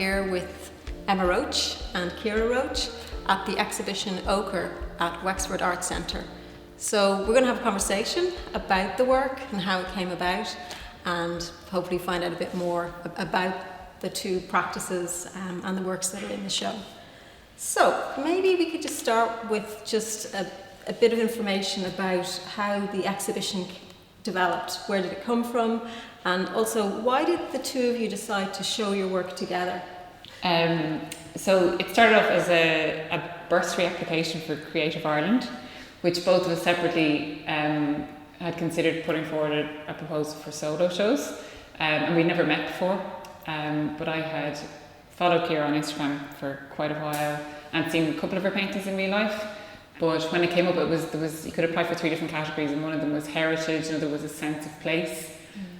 here with Emma Roche and Ciara Roche at the exhibition Ochre at Wexford Art Centre. So we're going to have a conversation about the work and how it came about, and hopefully find out a bit more about the two practices and the works that are in the show. So maybe we could just start with just a bit of information about how the exhibition developed. Where did it come from? And also, why did the two of you decide to show your work together? So it started off as a bursary application for Creative Ireland, which both of us separately had considered putting forward a proposal for solo shows. And we'd never met before, but I had followed Ciara on Instagram for quite a while and seen a couple of her paintings in real life. But when it came up, there was you could apply for 3 different categories, and one of them was heritage, another was a sense of place,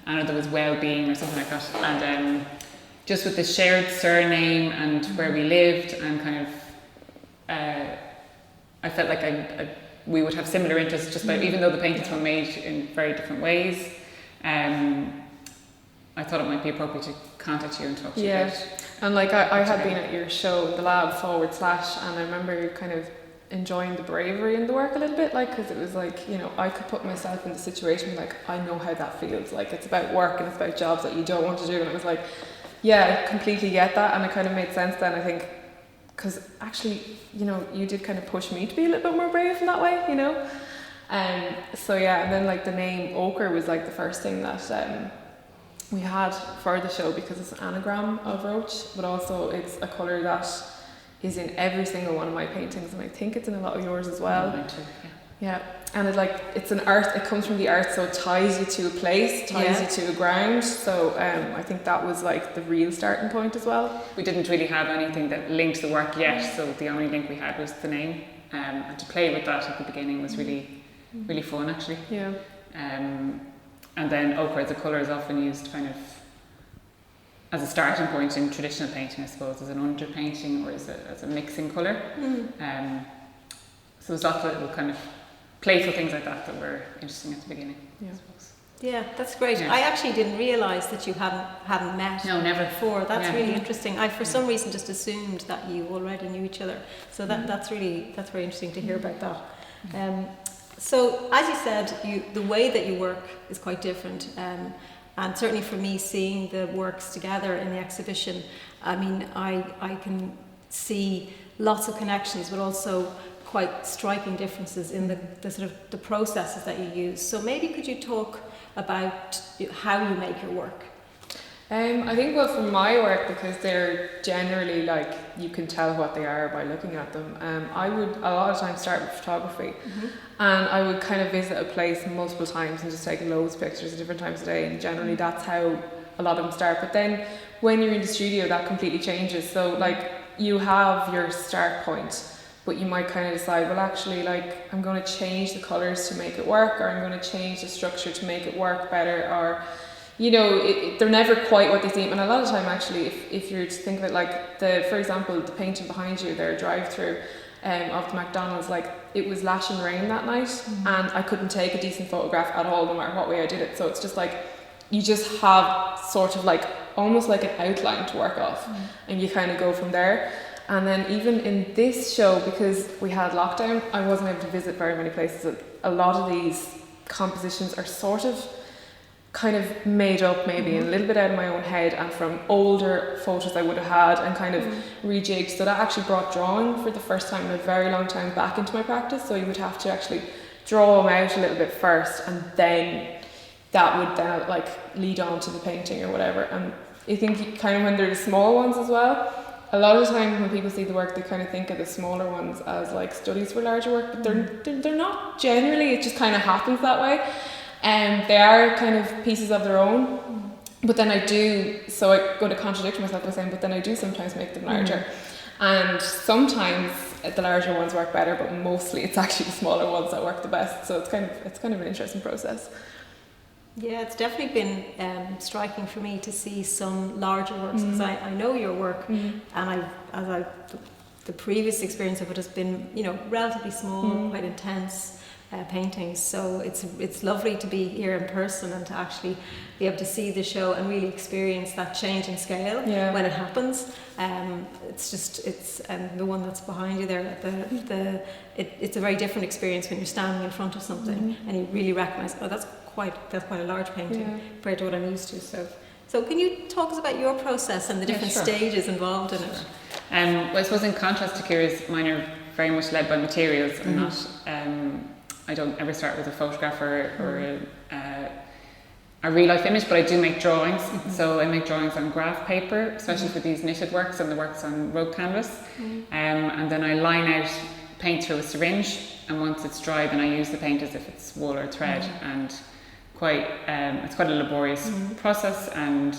another was well-being or something like that. And just with the shared surname and where we lived, and kind of, I felt like we would have similar interests, just by, even though the paintings were made in very different ways. I thought it might be appropriate to contact you and talk to you about. And like I had been at your show in the lab / and I remember kind of enjoying the bravery in the work a little bit, like, because it was like, you know, I could put myself in the situation, like, I know how that feels, like, it's about work and it's about jobs that you don't want to do, and it was like, yeah, I completely get that, and it kind of made sense then, I think, because actually, you know, you did kind of push me to be a little bit more brave in that way, you know. So yeah, and then like the name Ochre was like the first thing that we had for the show, because it's an anagram of Roche, but also it's a colour that is in every single one of my paintings, and I think it's in a lot of yours as well. Mine too, yeah. And it's an earth, it comes from the earth, so it ties you to a place, ties you to a ground. So I think that was like the real starting point as well. We didn't really have anything that linked the work yet, so the only link we had was the name. And to play with that at the beginning was really, really fun, actually. Yeah. And then ochre as a colour is often used kind of as a starting point in traditional painting, I suppose, as an underpainting or as a mixing colour. So there's lots of little kind of playful things like that were interesting at the beginning, I suppose. Yeah, that's great. Yeah. I actually didn't realise that you hadn't met before. That's really interesting. I, for some reason, just assumed that you already knew each other. So that's very interesting to hear about that. So, as you said, the way that you work is quite different. And certainly for me, seeing the works together in the exhibition, I mean, I can see lots of connections, but also quite striking differences in the sort of the processes that you use. So maybe could you talk about how you make your work? I think, well, for my work, because they're generally like, you can tell what they are by looking at them, I would a lot of times start with photography, and I would kind of visit a place multiple times and just take loads of pictures at different times of day, and generally that's how a lot of them start. But then when you're in the studio, that completely changes. So like, you have your start point, but you might kind of decide, well, actually, like, I'm going to change the colours to make it work, or I'm going to change the structure to make it work better, or, you know, they're never quite what they seem. And a lot of time, actually, if you're to think of it, like, for example, the painting behind you, their drive-through of the McDonald's, like, it was lashing rain that night, and I couldn't take a decent photograph at all, no matter what way I did it. So it's just like, you just have sort of like, almost like an outline to work off, and you kind of go from there. And then even in this show, because we had lockdown, I wasn't able to visit very many places. A lot of these compositions are sort of kind of made up, maybe a little bit out of my own head and from older photos I would have had, and kind of rejigged. So that actually brought drawing for the first time in a very long time back into my practice. So you would have to actually draw them out a little bit first, and then that would then like lead on to the painting or whatever. And I think kind of when they're the small ones as well, a lot of the time when people see the work, they kind of think of the smaller ones as like studies for larger work, but they're not generally. It just kind of happens that way. They are kind of pieces of their own, but then I do, so I go to contradict myself by saying, but then I do sometimes make them larger. And sometimes the larger ones work better, but mostly it's actually the smaller ones that work the best. So it's kind of an interesting process. Yeah, it's definitely been striking for me to see some larger works, because I know your work, and the previous experience of it has been, you know, relatively small, quite intense, paintings. So it's lovely to be here in person and to actually be able to see the show and really experience that change in scale when it happens. It's the one that's behind you there. It's a very different experience when you're standing in front of something and you really recognise, that's quite a large painting compared to what I'm used to. So can you talk us about your process and the different stages involved in it? Well, I suppose in contrast to Ciara's, mine are very much led by materials and not. I don't ever start with a photograph or a real life image, but I do make drawings. So I make drawings on graph paper, especially for these knitted works and the works on road canvas. And then I line out paint through a syringe, and once it's dry, then I use the paint as if it's wool or thread. And it's quite a laborious process, and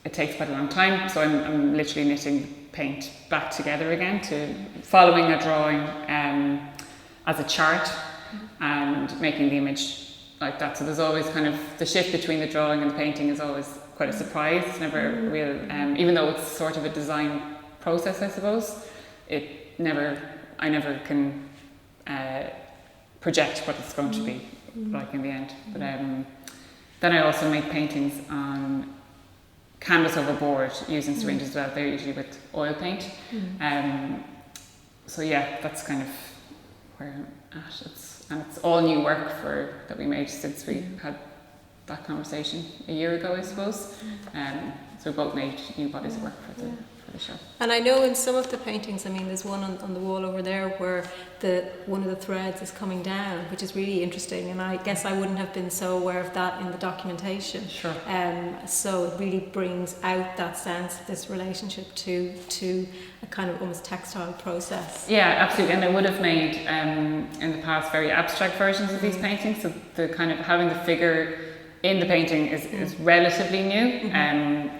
it takes quite a long time. So I'm literally knitting paint back together again, to following a drawing as a chart and making the image like that. So there's always kind of the shift between the drawing and the painting is always quite a surprise. It's never a real, even though it's sort of a design process, I suppose, I never can project what it's going to be like in the end. But then I also make paintings on canvas over board using syringes as well. They're usually with oil paint. So yeah, that's kind of where I'm at. It's all new work that we made since we had that conversation a year ago, I suppose. So we both made new bodies of work for the show. And I know in some of the paintings, I mean, there's one on the wall over there where one of the threads is coming down, which is really interesting. And I guess I wouldn't have been so aware of that in the documentation. Sure. So it really brings out that sense of this relationship to a kind of almost textile process. Yeah, absolutely. And I would have made in the past very abstract versions of these paintings. So the kind of having the figure in the painting is relatively new. And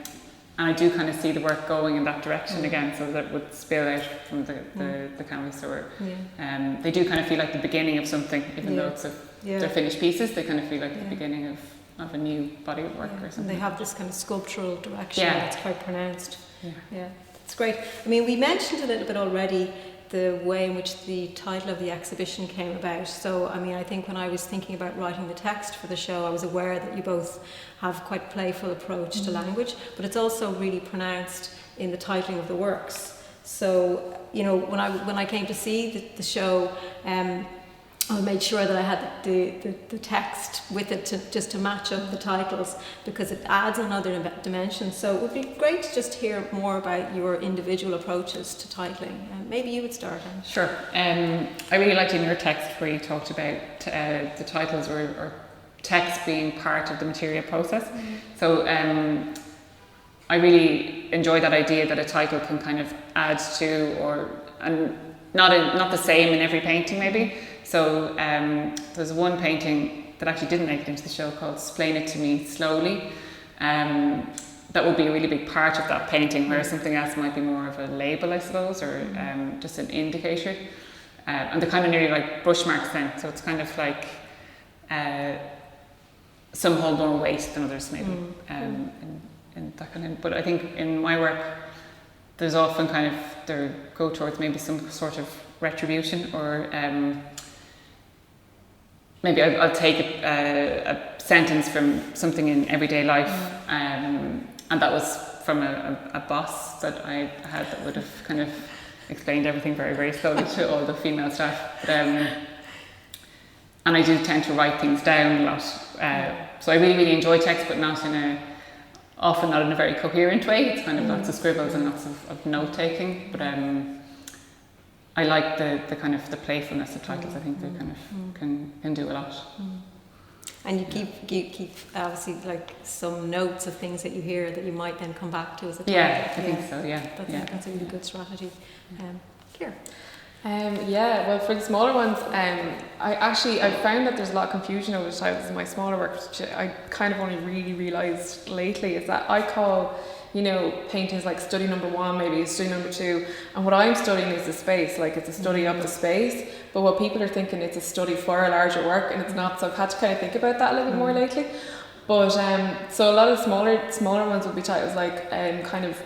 I do kind of see the work going in that direction again, so that it would spill out from the canvas. Or they do kind of feel like the beginning of something, even though they're finished pieces. They kind of feel like the beginning of a new body of work or something. And they have this kind of sculptural direction that's quite pronounced. Yeah, that's great. I mean, we mentioned a little bit already the way in which the title of the exhibition came about. So, I mean, I think when I was thinking about writing the text for the show, I was aware that you both have quite a playful approach to language, but it's also really pronounced in the titling of the works. So, you know, when I came to see the show, I made sure that I had the text with it to match up the titles, because it adds another dimension. So it would be great to just hear more about your individual approaches to titling. Maybe you would start, Anne. Sure. I really liked in your text where you talked about the titles or text being part of the material process. So I really enjoy that idea that a title can kind of add to and not the same in every painting maybe. So there's one painting that actually didn't make it into the show called "Explain It to Me Slowly." That would be a really big part of that painting, whereas something else might be more of a label, I suppose, or just an indicator. And they're kind of nearly like brush marks then, so it's kind of like some hold more weight than others maybe. In that kind of, but I think in my work there's often kind of go towards maybe some sort of retribution, or maybe I'll take a sentence from something in everyday life, and that was from a boss that I had that would have kind of explained everything very, very slowly to all the female staff. But, and I do tend to write things down a lot. So I really, really enjoy text, but often not in a very coherent way. It's kind of lots of scribbles and lots of note taking. But I like the kind of the playfulness of titles. I think they kind of can do a lot. And you keep obviously like some notes of things that you hear that you might then come back to as a title. Yeah, I think so. Yeah, that's a really good strategy. Ciara. Well, for the smaller ones, I found that there's a lot of confusion over the titles in my smaller work, which I kind of only really realised lately, is that I call, paintings like study number 1, maybe study number 2, and what I'm studying is the space, like it's a study of the space, but what people are thinking it's a study for a larger work, and it's not, so I've had to kind of think about that a little bit more lately. But so a lot of smaller ones would be titles like kind of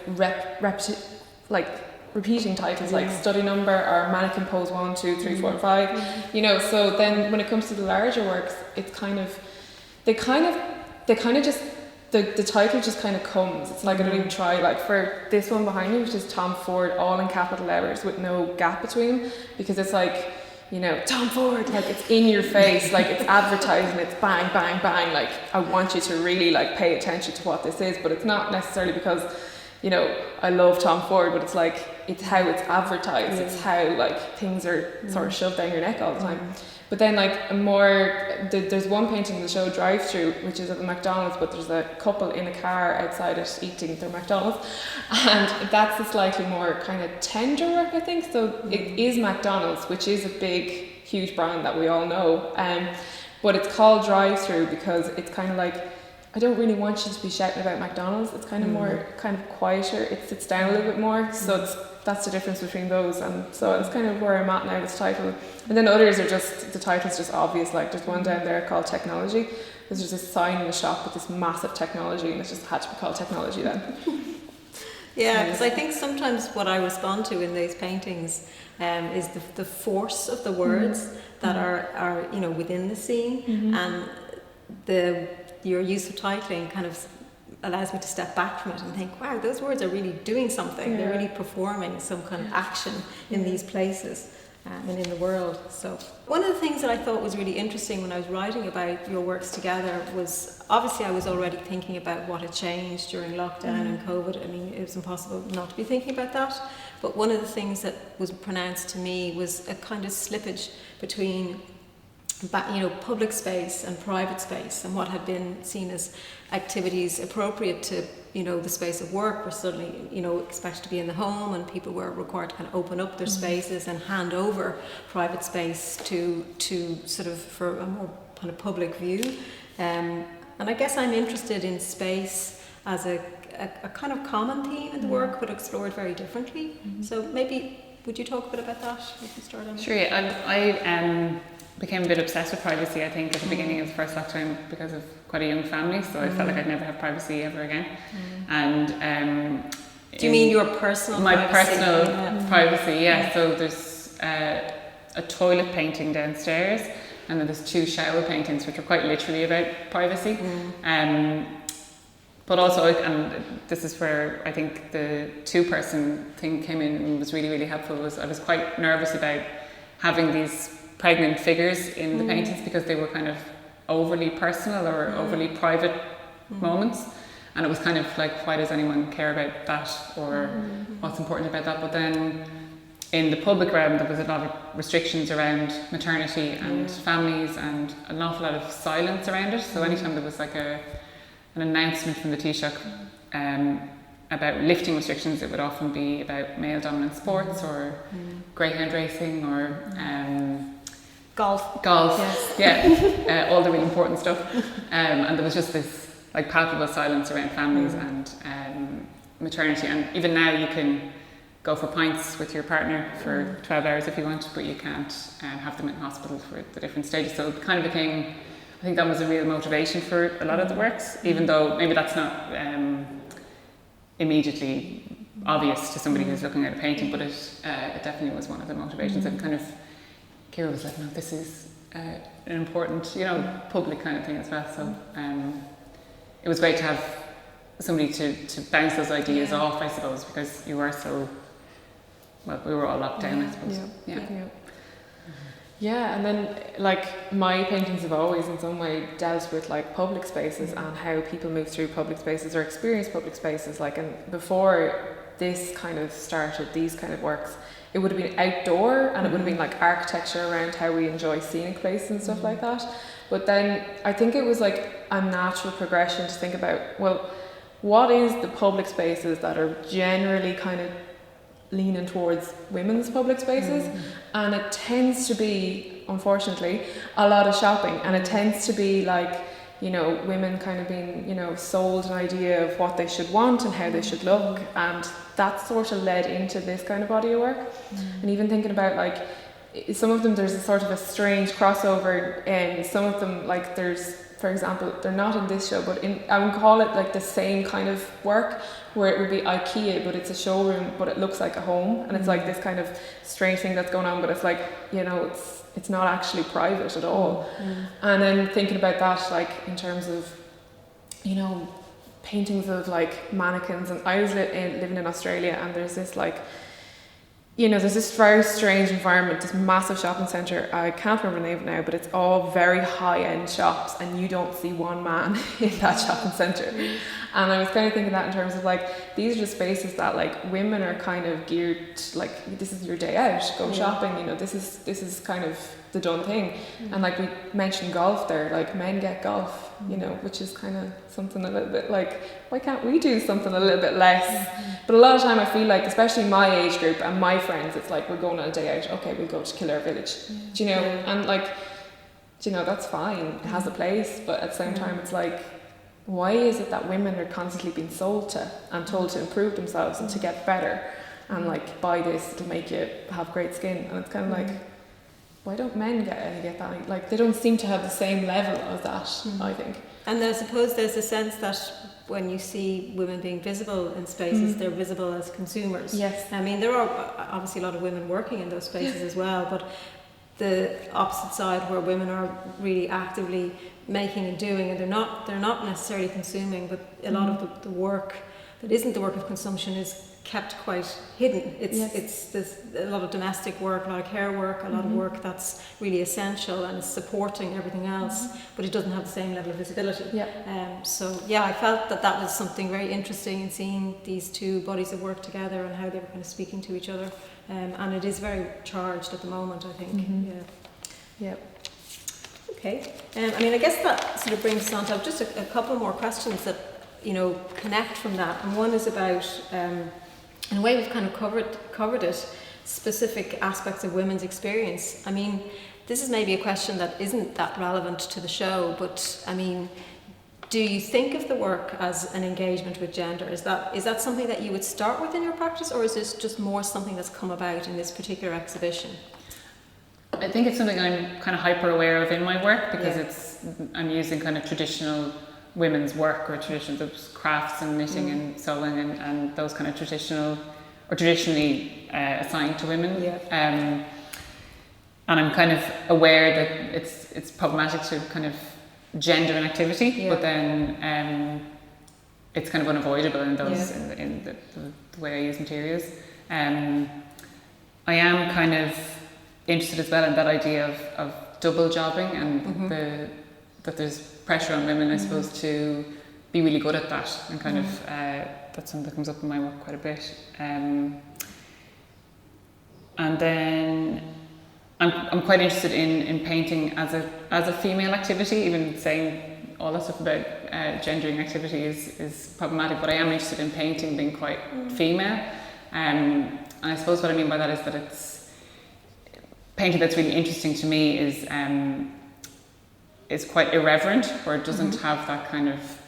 repeating titles like study number or mannequin pose 1, 2, 3, 4, and 5. You know, so then when it comes to the larger works, it's kind of they kind of just the title just kind of comes. It's like I don't even try. Like for this one behind me, which is Tom Ford, all in capital letters with no gap between, because it's like, you know, Tom Ford, like it's in your face, like it's advertising, it's bang, bang, bang. Like I want you to really like pay attention to what this is, but it's not necessarily because, you know, I love Tom Ford, but it's like it's how it's advertised. It's how like things are sort of shoved down your neck all the time. But then like there's one painting in the show Drive Through, which is at the McDonald's, but there's a couple in a car outside it eating their McDonald's, and that's a slightly more kind of tender work, I think. So it is McDonald's, which is a big, huge brand that we all know, but it's called Drive Through because it's kind of like, I don't really want you to be shouting about McDonald's. It's kind of more kind of quieter. It sits down a little bit more. So that's the difference between those. And so that's kind of where I'm at now with the title. And then others are just, the title's just obvious. Like there's one down there called Technology. There's just a sign in the shop with this massive technology, and it just had to be called Technology then. Yeah, because I think sometimes what I respond to in these paintings is the force of the words that are you know, within the scene, and your use of titling kind of allows me to step back from it and think, wow, those words are really doing something. They're really performing some kind of action in these places and in the world. So one of the things that I thought was really interesting when I was writing about your works together was, obviously I was already thinking about what had changed during lockdown and COVID. I mean, it was impossible not to be thinking about that. But one of the things that was pronounced to me was a kind of slippage between, you know, public space and private space, and what had been seen as activities appropriate to, you know, the space of work were suddenly, you know, expected to be in the home, and people were required to kind of open up their spaces and hand over private space to sort of for a more kind of public view. And I guess I'm interested in space as a kind of common theme in the work, but explored very differently. So maybe would you talk a bit about that? We can start on. Sure. Yeah, I became a bit obsessed with privacy, I think, at the beginning of the first lockdown because of quite a young family, so I felt like I'd never have privacy ever again. And do you mean your personal personal privacy? Yeah. So there's a toilet painting downstairs, and then there's 2 shower paintings which are quite literally about privacy. But also, and this is where I think the 2-person thing came in and was really, really helpful, was I was quite nervous about having these pregnant figures in the paintings because they were kind of overly personal or overly private moments, and it was kind of like, why does anyone care about that, or what's important about that? But then in the public realm there was a lot of restrictions around maternity and families, and an awful lot of silence around it. So anytime there was like an announcement from the Taoiseach about lifting restrictions, it would often be about male dominant sports or greyhound racing or golf, yes. All the really important stuff, and there was just this like palpable silence around families and maternity. And even now you can go for pints with your partner for 12 hours if you want, but you can't have them in hospital for the different stages. So it kind of became, I think that was a real motivation for a lot of the works, even though maybe that's not immediately obvious to somebody who's looking at a painting, but it definitely was one of the motivations. And kind of Ciara was like, no, this is an important, you know, public kind of thing as well. So it was great to have somebody to bounce those ideas off, I suppose, because you were so, well, we were all locked down, I suppose. Yeah, and then like my paintings have always in some way dealt with like public spaces and how people move through public spaces or experience public spaces. Like, and before this kind of started, these kind of works, it would have been outdoor, and it would have been like architecture around how we enjoy scenic places and stuff like that. But then I think it was like a natural progression to think about, well, what is the public spaces that are generally kind of leaning towards women's public spaces, and it tends to be, unfortunately, a lot of shopping, and it tends to be like, you know, women kind of being, you know, sold an idea of what they should want and how they should look, and that sort of led into this kind of body of work. And even thinking about like some of them, there's a sort of a strange crossover, and some of them like there's for example, they're not in this show, but I would call it like the same kind of work, where it would be IKEA, but it's a showroom, but it looks like a home, and it's like this kind of strange thing that's going on, but it's like, you know, it's not actually private at all. And then thinking about that, like in terms of, you know, paintings of like mannequins, and I was living in Australia, and there's this like, you know, there's this very strange environment, this massive shopping centre. I can't remember the name of it now, but it's all very high-end shops, and you don't see one man in that shopping centre. And I was kind of thinking that in terms of like, these are just spaces that like women are kind of geared to, like, this is your day out, go shopping, you know, this is kind of the done thing. And like we mentioned golf there, like men get golf, you know, which is kind of something a little bit like, why can't we do something a little bit less? But a lot of time I feel like, especially my age group and my friends, it's like, we're going on a day out, okay, we'll go to Kildare Village, do you know, and like, do you know, that's fine, it has a place, but at the same time it's like, why is it that women are constantly being sold to and told to improve themselves and to get better, and like, buy this to make you have great skin? And it's kind of like, why don't men get that? Like, they don't seem to have the same level of that, I think. And I suppose there's a sense that when you see women being visible in spaces, they're visible as consumers. Yes. I mean, there are obviously a lot of women working in those spaces as well, but the opposite side, where women are really actively making and doing, and they're not necessarily consuming, but a lot of the work that isn't the work of consumption is kept quite hidden. It's there's a lot of domestic work, a lot of care work, a lot of work that's really essential and is supporting everything else, but it doesn't have the same level of visibility. So yeah, I felt that was something very interesting in seeing these two bodies of work together and how they were kind of speaking to each other. And it is very charged at the moment, I think. Okay. I mean, I guess that sort of brings us on to just a couple more questions that, you know, connect from that. And one is about, in a way we've kind of covered it, specific aspects of women's experience. I mean, this is maybe a question that isn't that relevant to the show, but I mean, do you think of the work as an engagement with gender? Is that something that you would start with in your practice, or is this just more something that's come about in this particular exhibition? I think it's something I'm kind of hyper aware of in my work, because I'm using kind of traditional women's work, or traditional crafts and knitting and sewing and those kind of traditionally assigned to women. And I'm kind of aware that it's problematic to kind of gender an activity, but then it's kind of unavoidable in those in the way I use materials. I am kind of interested as well in that idea of double jobbing, and that there's pressure on women, I suppose, to be really good at that, and kind of that's something that comes up in my work quite a bit. And then I'm quite interested in painting as a female activity. Even saying all that stuff about gendering activity is problematic, but I am interested in painting being quite female. And I suppose what I mean by that is that it's painting that's really interesting to me is quite irreverent, where it doesn't have that kind of,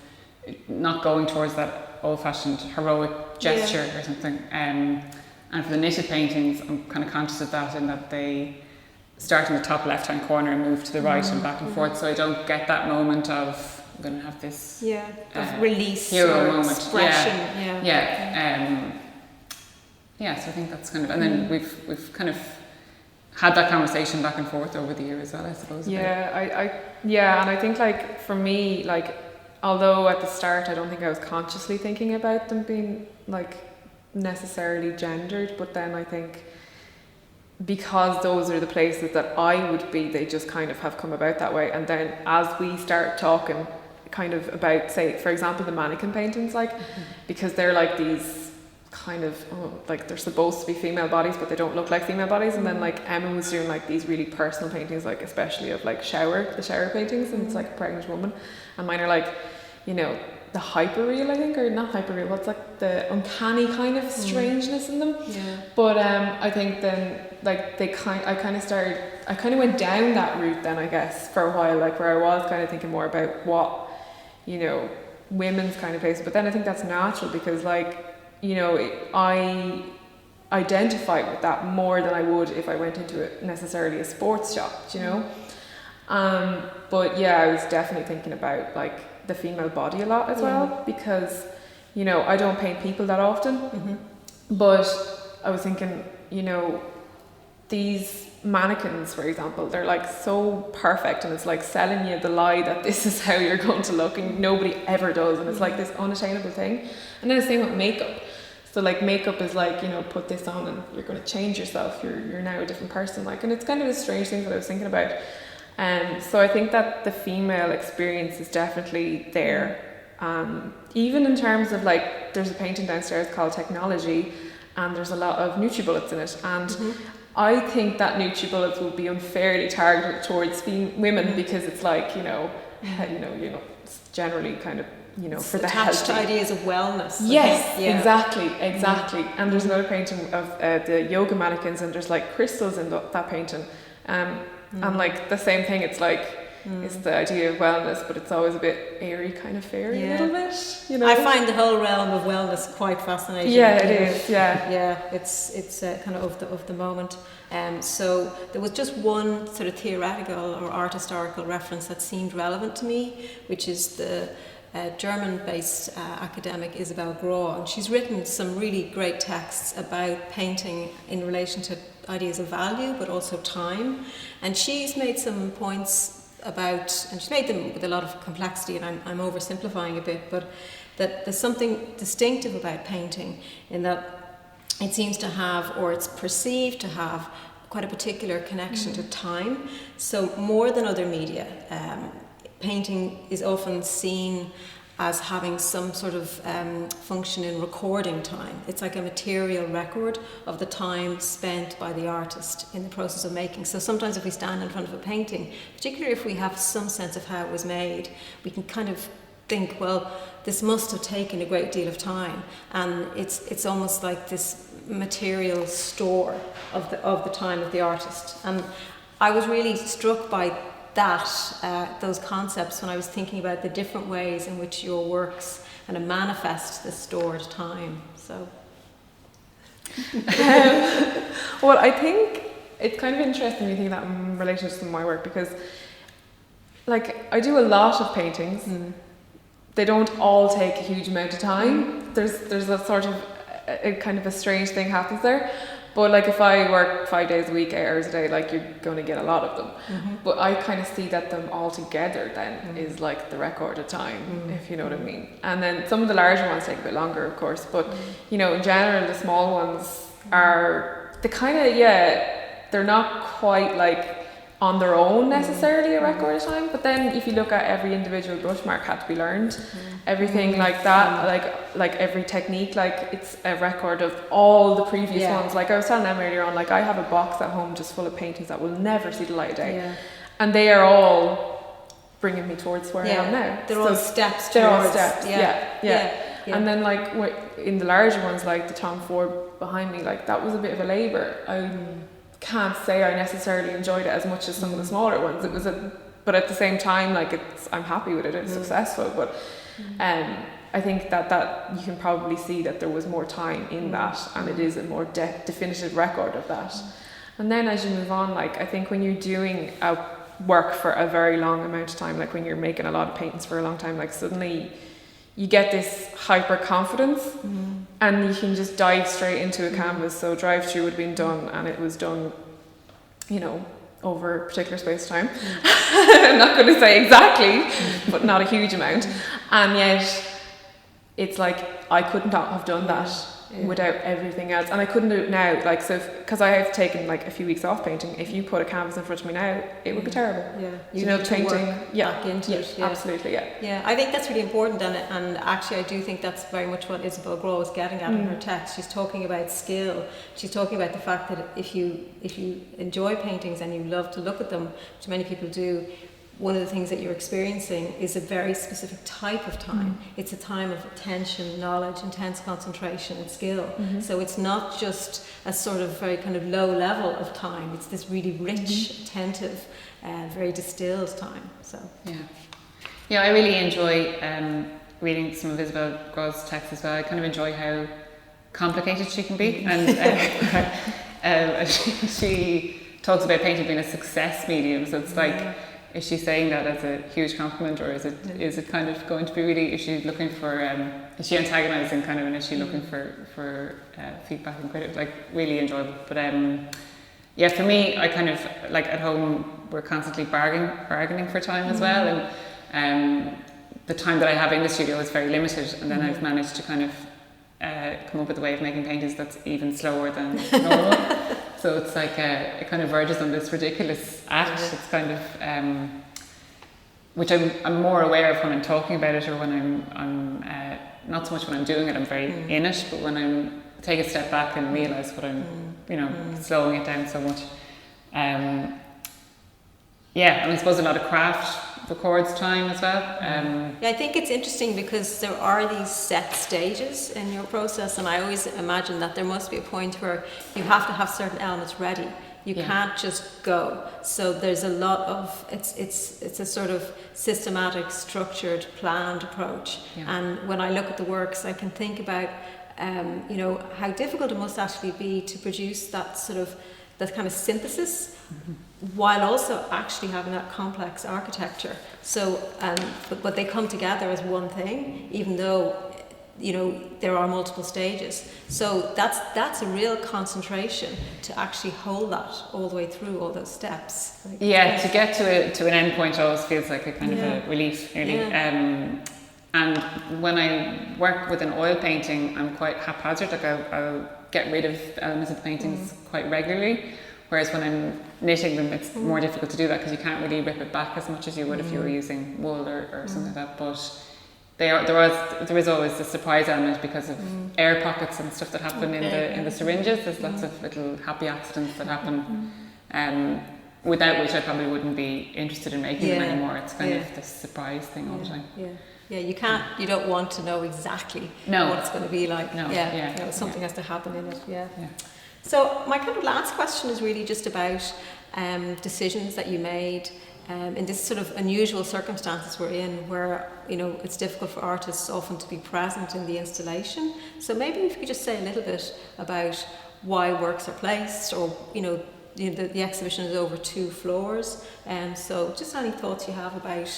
not going towards that old-fashioned heroic gesture or something. And for the knitted paintings, I'm kind of conscious of that, in that they start in the top left-hand corner and move to the right and back and forth, so I don't get that moment of, I'm going to have this of release hero or moment. Expression. So I think that's kind of, and then we've kind of had that conversation back and forth over the year as well, I suppose. And I think, like, for me, like, although at the start I don't think I was consciously thinking about them being like necessarily gendered, but then I think because those are the places that I would be, they just kind of have come about that way. And then as we start talking kind of about, say, for example, the mannequin paintings, like, because they're like these kind of, like, they're supposed to be female bodies, but they don't look like female bodies. And then, like, Emma was doing like these really personal paintings, like especially of like the shower paintings, and it's like a pregnant woman, and mine are like, you know, the hyper-real, I think, or not hyper-real, what's like the uncanny kind of strangeness in them. But I think then, like, I kind of went down that route then, I guess, for a while, like, where I was kind of thinking more about what, you know, women's kind of place. But then I think that's natural, because, like, you know, I identify with that more than I would if I went into necessarily a sports shop, you know. But yeah, I was definitely thinking about like the female body a lot as well, because, you know, I don't paint people that often, but I was thinking, you know, these mannequins, for example, they're like so perfect, and it's like selling you the lie that this is how you're going to look, and nobody ever does, and it's like this unattainable thing. And then the same with makeup. So like makeup is like, you know, put this on and you're going to change yourself, you're now a different person, like, and it's kind of a strange thing that I was thinking about. So I think that the female experience is definitely there. Even in terms of like, there's a painting downstairs called Technology, and there's a lot of NutriBullets in it, and I think that NutriBullets will be unfairly targeted towards women, because it's like, you know, it's generally kind of, you know, it's for the attached healthy. to ideas of wellness. Yes, exactly. And there's another painting of the yoga mannequins, and there's like crystals in that painting, and like the same thing. It's like, it's the idea of wellness, but it's always a bit airy, kind of fairy, a little bit. You know, I find the whole realm of wellness quite fascinating. Yeah, it is. Yeah, yeah. It's kind of the moment. So there was just one sort of theoretical or art historical reference that seemed relevant to me, which is the German-based academic Isabel Grau, and she's written some really great texts about painting in relation to ideas of value, but also time. And she's made some points about, and she's made them with a lot of complexity, and I'm oversimplifying a bit, but that there's something distinctive about painting in that it seems to have, or it's perceived to have, quite a particular connection to time. So more than other media, painting is often seen as having some sort of function in recording time. It's like a material record of the time spent by the artist in the process of making. So sometimes if we stand in front of a painting, particularly if we have some sense of how it was made, we can kind of think, well, this must have taken a great deal of time, and it's almost like this material store of the time of the artist. And I was really struck by those concepts when I was thinking about the different ways in which your works kind of manifest the stored time. So, well, I think it's kind of interesting you think that in relation to my work, because, like, I do a lot of paintings. They don't all take a huge amount of time. There's a sort of a kind of a strange thing happens there. But like if I work 5 days a week, 8 hours a day, like you're going to get a lot of them. But I kind of see that them all together then is like the record of time, if you know what I mean. And then some of the larger ones take a bit longer, of course. But you know, in general, the small ones are the kind of, they're not quite like on their own necessarily a record of time. But then if you look at every individual brush mark had to be learned, everything like that, like every technique, like it's a record of all the previous ones. Like I was telling them earlier on, like I have a box at home just full of paintings that will never see the light of day, and they are all bringing me towards where I am now. They're all steps. They're all steps. And then like in the larger ones, like the Tom Ford behind me, like that was a bit of a labour. I can't say I necessarily enjoyed it as much as some of the smaller ones. It was but at the same time, like I'm happy with it. It's successful, but I think that you can probably see that there was more time in that, and it is a more definitive record of that. And then as you move on, like I think when you're doing a work for a very long amount of time, like when you're making a lot of paintings for a long time, like suddenly you get this hyper confidence, and you can just dive straight into a canvas. So Drive Through would have been done, and it was done, you know, over a particular space of time. I'm not going to say exactly, but not a huge amount. And yet it's like I couldn't have done that without everything else, and I couldn't do it now. Like so, because I have taken like a few weeks off painting. If you put a canvas in front of me now, it would be terrible. You know, painting back into it. Absolutely. I think that's really important, and actually I do think that's very much what Isabel Grau was getting at in her text. She's talking about skill. She's talking about the fact that if you enjoy paintings and you love to look at them, which many people do, one of the things that you're experiencing is a very specific type of time. It's a time of attention, knowledge, intense concentration and skill. So it's not just a sort of very kind of low level of time. It's this really rich, attentive, very distilled time. So I really enjoy reading some of Isabel Grau's texts as well. I kind of enjoy how complicated she can be, and she talks about painting being a success medium. So it's like is she saying that as a huge compliment, or is it kind of going to be really, is she looking for, is she antagonising kind of, and is she looking for feedback and credit, like really enjoyable. But yeah, for me, I kind of, like at home, we're constantly bargaining for time as well, and the time that I have in the studio is very limited, and then I've managed to kind of come up with a way of making paintings that's even slower than normal. So it's like it kind of verges on this ridiculous act. It's kind of which I'm more aware of when I'm talking about it, or when I'm not so much when I'm doing it. I'm very in it, but when I'm take a step back and realise what I'm slowing it down so much. Yeah, and I suppose a lot of craft records time as well. Yeah, I think it's interesting because there are these set stages in your process, and I always imagine that there must be a point where you have to have certain elements ready. You can't just go. So there's a lot of it's a sort of systematic, structured, planned approach. And when I look at the works, I can think about how difficult it must actually be to produce that kind of synthesis, while also actually having that complex architecture. So, but they come together as one thing, even though there are multiple stages. So that's a real concentration to actually hold that all the way through all those steps. To get to an end point always feels like a kind of a relief, really. And when I work with an oil painting, I'm quite haphazard. Like I'll get rid of elements of the paintings quite regularly. Whereas when I'm knitting them, it's more difficult to do that because you can't really rip it back as much as you would if you were using wool or something like that. But there is always the surprise element because of air pockets and stuff that happen in the syringes. There's lots of little happy accidents that happen, without which I probably wouldn't be interested in making them anymore. It's kind of this surprise thing all the time. You don't want to know exactly what it's going to be like. Something has to happen in it. So my kind of last question is really just about decisions that you made in this sort of unusual circumstances we're in, where it's difficult for artists often to be present in the installation. So maybe if you could just say a little bit about why works are placed, or the exhibition is over 2 floors, and so just any thoughts you have about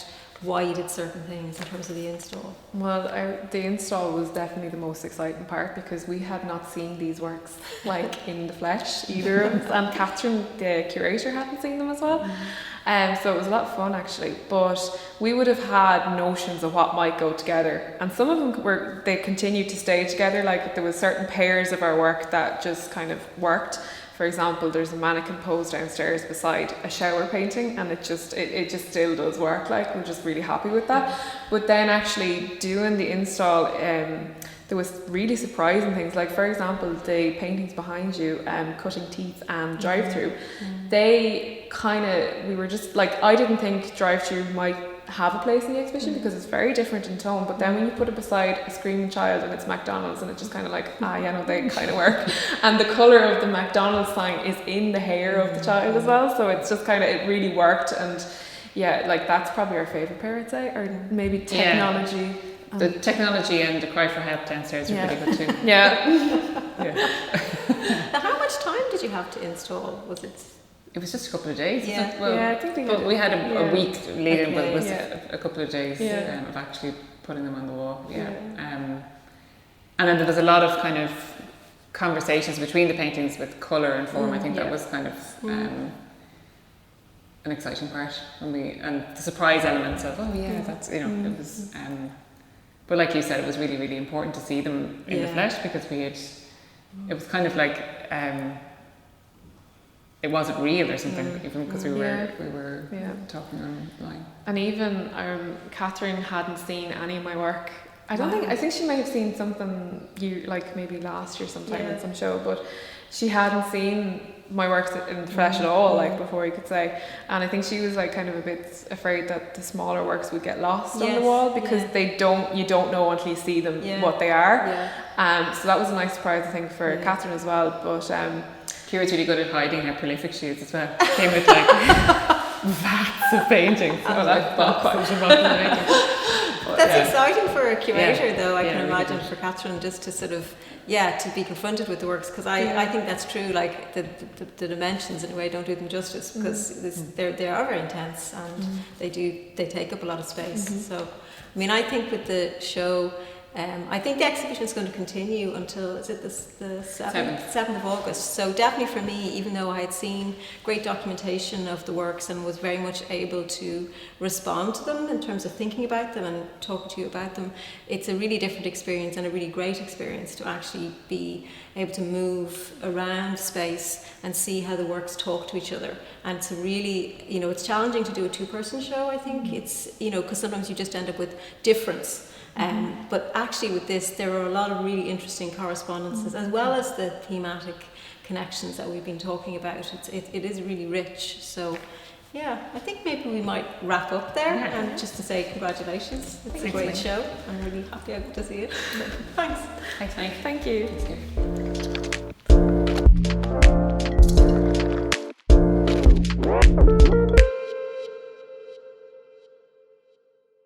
why you did certain things in terms of the install. Well, the install was definitely the most exciting part because we had not seen these works like in the flesh, either of us, and Catherine, the curator, hadn't seen them as well. So it was a lot of fun actually, but we would have had notions of what might go together, and some of them they continued to stay together. Like there was certain pairs of our work that just kind of worked. For example, there's a mannequin pose downstairs beside a shower painting, and it just still does work. Like we're just really happy with that. But then actually doing the install, there was really surprising things. Like for example, the paintings behind you, Cutting Teeth and Drive Through, we were just like, I didn't think Drive Through might have a place in the exhibition because it's very different in tone, but then when you put it beside a screaming child and it's McDonald's, and it's just kind of like they kind of work, and the colour of the McDonald's sign is in the hair of the child as well, so it's just kind of, it really worked. And like that's probably our favourite pair, I'd say, or maybe technology. The technology and the cry for help downstairs are pretty good too. How much time did you have to install? It was just a couple of days. I think we had a week leading, but it was a couple of days of actually putting them on the wall. And then there was a lot of kind of conversations between the paintings with colour and form. I think that was kind of an exciting part and the surprise elements of that's it was. But like you said, it was really, really important to see them in the flesh because it was kind of like. It wasn't real or something, even because we were talking online. And even Catherine hadn't seen any of my work. I think she might have seen something maybe last year sometime in some show, but she hadn't seen my works in the flesh at all, like before you could say. And I think she was like kind of a bit afraid that the smaller works would get lost on the wall because you don't know until you see them what they are. So that was a nice surprise, I think, for Catherine as well. But Ciara's really good at hiding how prolific she is as well. Came with like vats of paintings. That's exciting for a curator, though, I can imagine for Catherine just to sort of, to be confronted with the works, because I think that's true. Like the dimensions, in a way, don't do them justice, because they are very intense and they take up a lot of space. So, I mean, I think with the show, I think the exhibition is going to continue until, is it the 7th of August. So definitely for me, even though I had seen great documentation of the works and was very much able to respond to them in terms of thinking about them and talking to you about them, it's a really different experience and a really great experience to actually be able to move around space and see how the works talk to each other. And to really, it's challenging to do a two-person show, I think. It's, because sometimes you just end up with difference. But actually with this, there are a lot of really interesting correspondences, as well as the thematic connections that we've been talking about. It is really rich. So, I think maybe we might wrap up there, and just to say congratulations. It's a great show. I'm really happy to see it. Thanks. Thanks, Mike. Thank you. Thanks,